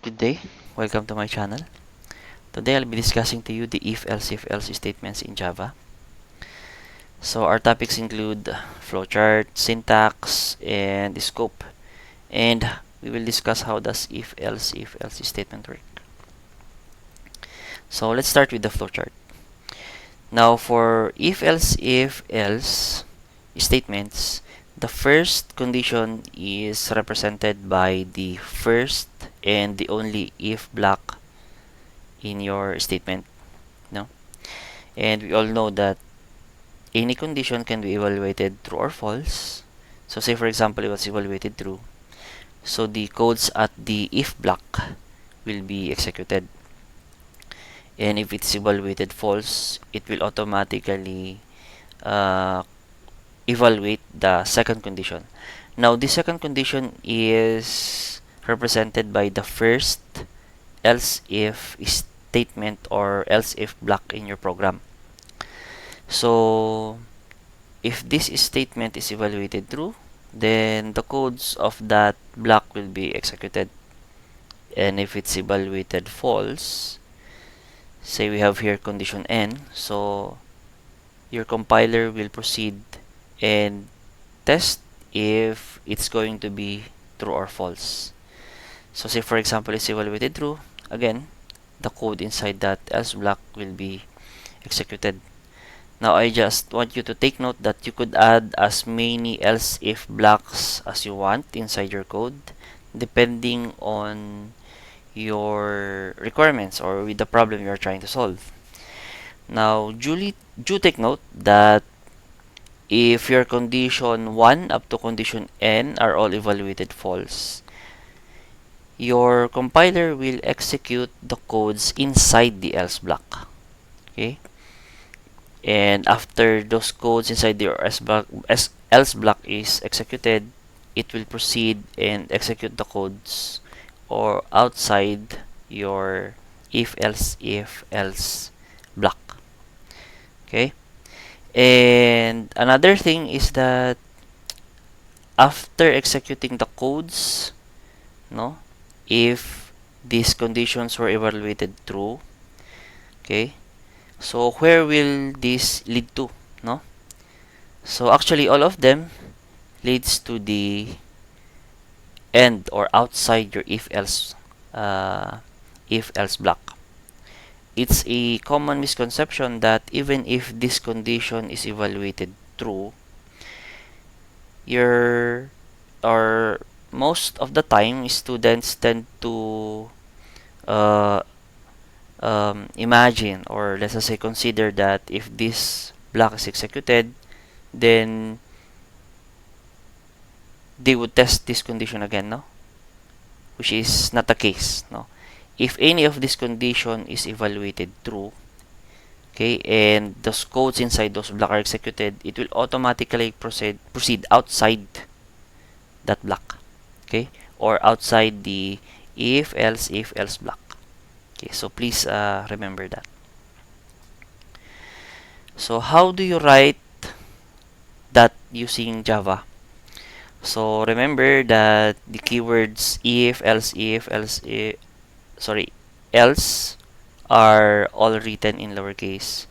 Good day, welcome to my channel. Today I'll be discussing to you the if-else-if-else statements in Java. So our topics include flowchart, syntax, and scope. And we will discuss how does if-else-if-else statement work. So let's start with the flowchart. Now for if-else-if-else statements, the first condition is represented by the first and the only if block in your statement, no? And we all know that any condition can be evaluated true or false. So say for example it was evaluated true, so the codes at the if block will be executed, and if it's evaluated false, it will automatically uh, evaluate the second condition. Now the second condition is represented by the first else if statement or else if block in your program. So if this statement is evaluated true, then the codes of that block will be executed. And if it's evaluated false, say we have here condition n, so your compiler will proceed and test if it's going to be true or false. So say for example it's evaluated true, again the code inside that else block will be executed. Now I just want you to take note that you could add as many else if blocks as you want inside your code depending on your requirements or with the problem you are trying to solve. Now do take note that if your condition 1 up to condition n are all evaluated false, your compiler will execute the codes inside the else block. Okay? And after those codes inside your else block is executed, it will proceed and execute the codes or outside your if-else-if-else block. Okay? And another thing is that after executing the codes, no, if these conditions were evaluated true, okay, so where will this lead to, no? So actually all of them leads to the end or outside your if-else block. It's a common misconception that even if this condition is evaluated true, your or most of the time students tend to uh, imagine, or let's just say consider, that if this block is executed, then they would test this condition again, no? Which is not the case, no? If any of this condition is evaluated true, okay, and those codes inside those block are executed, it will automatically proceed outside that block, okay, or outside the if-else-if-else block. Okay, so please remember that. So how do you write that using Java? So remember that the keywords if, else, else are all written in lowercase,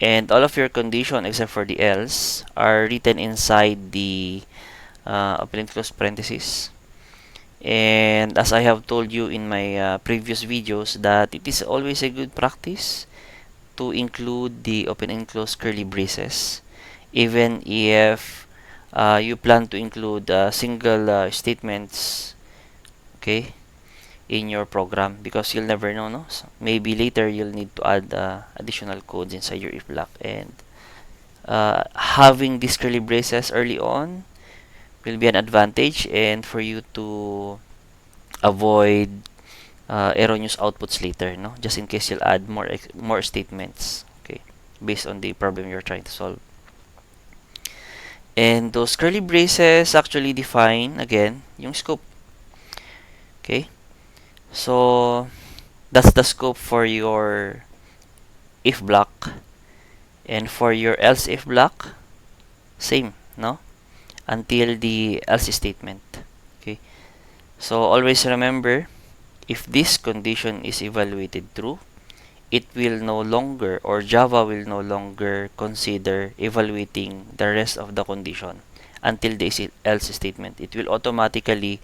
and all of your condition except for the else are written inside the open and close parentheses. And as I have told you in my previous videos, that it is always a good practice to include the open and close curly braces, even if you plan to include single statements, okay, in your program, because you'll never know, no? So maybe later you'll need to add additional codes inside your if block, and having these curly braces early on will be an advantage, and for you to avoid erroneous outputs later, no? Just in case you'll add more statements, okay, based on the problem you're trying to solve. And those curly braces actually define again yung scope. Okay? So that's the scope for your if block, and for your else if block, same, no? Until the else statement. Okay? So always remember, if this condition is evaluated true, it will no longer, or Java will no longer consider evaluating the rest of the condition until the else statement. It will automatically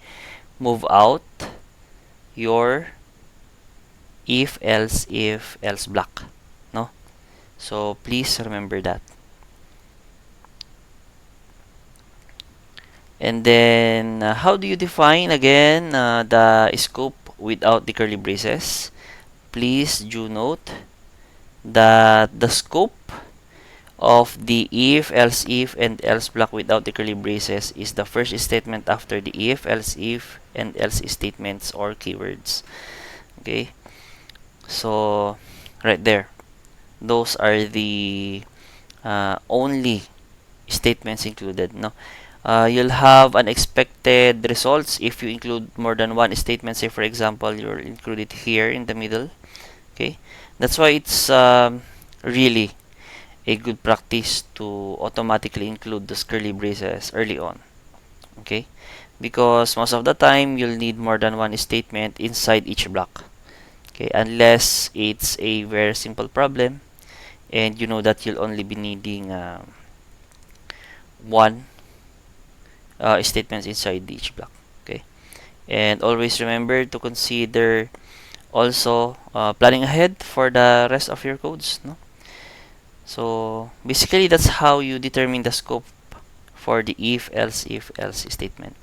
move out your if-elseif-else block. No? So please remember that. And then, how do you define again the scope without the curly braces? Please do note that the scope of the if, else if, and else block without the curly braces is the first statement after the if, else if, and else statements or keywords. Okay, so right there, those are the only statements included. No, you'll have unexpected results if you include more than one statement. Say for example, you'll include it here in the middle. Okay, that's why it's really a good practice to automatically include those curly braces early on. Okay, because most of the time you'll need more than one statement inside each block. Okay, unless it's a very simple problem and you know that you'll only be needing one statements inside each block. Okay, and always remember to consider also planning ahead for the rest of your codes. No, so basically that's how you determine the scope for the if-elseif-else statement.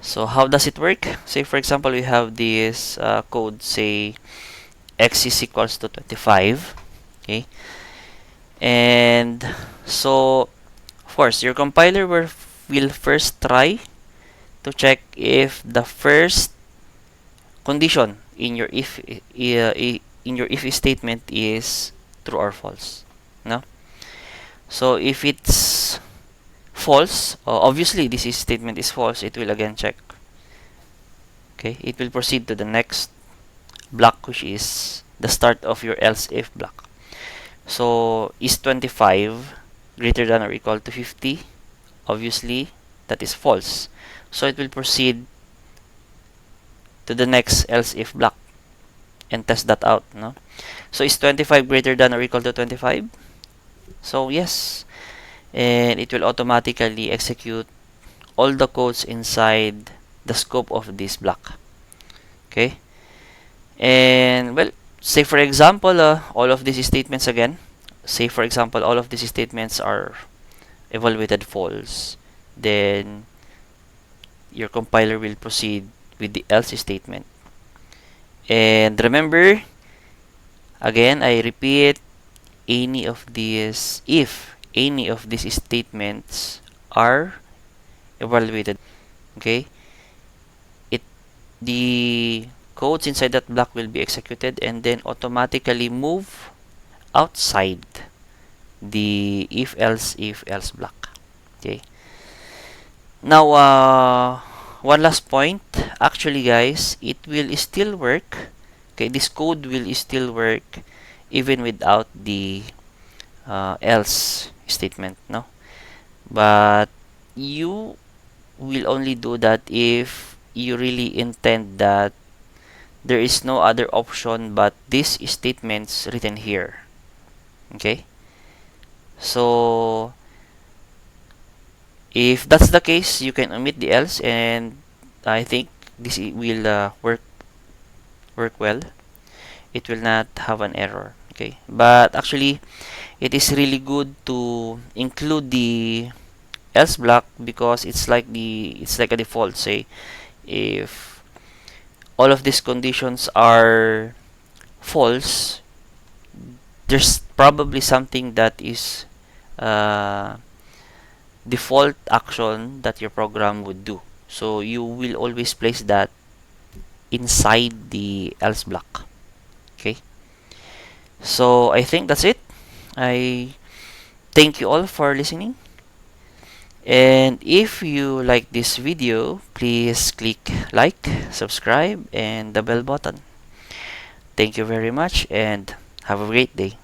So how does it work? Say for example we have this code, say x is equals to 25. Okay, and so of course your compiler will first try to check if the first condition in your if statement is true or false. No, so if it's false, obviously this statement is false, it will again check. Okay, it will proceed to the next block, which is the start of your else if block. So is 25 greater than or equal to 50? Obviously that is false, so it will proceed to the next else if block and test that out. No, so is 25 greater than or equal to 25? So yes, and it will automatically execute all the codes inside the scope of this block. Okay, and well, say for example all of these statements again, say for example all of these statements are evaluated false, then your compiler will proceed with the else statement. And remember, again I repeat, any of these, if any of these statements are evaluated, okay, the codes inside that block will be executed and then automatically move outside the if-else-if-else block. Okay, now one last point, actually guys, it will still work. Okay, this code will still work even without the else statement. No, but you will only do that if you really intend that there is no other option but these statements written here. Okay, so if that's the case, you can omit the else, and I think this will work well. It will not have an error. Okay, but actually it is really good to include the else block because it's like a default. Say if all of these conditions are false, there's probably something that is default action that your program would do, so you will always place that inside the else block. Okay, so I think that's it. I thank you all for listening, and if you like this video, please click like, subscribe, and the bell button. Thank you very much and have a great day.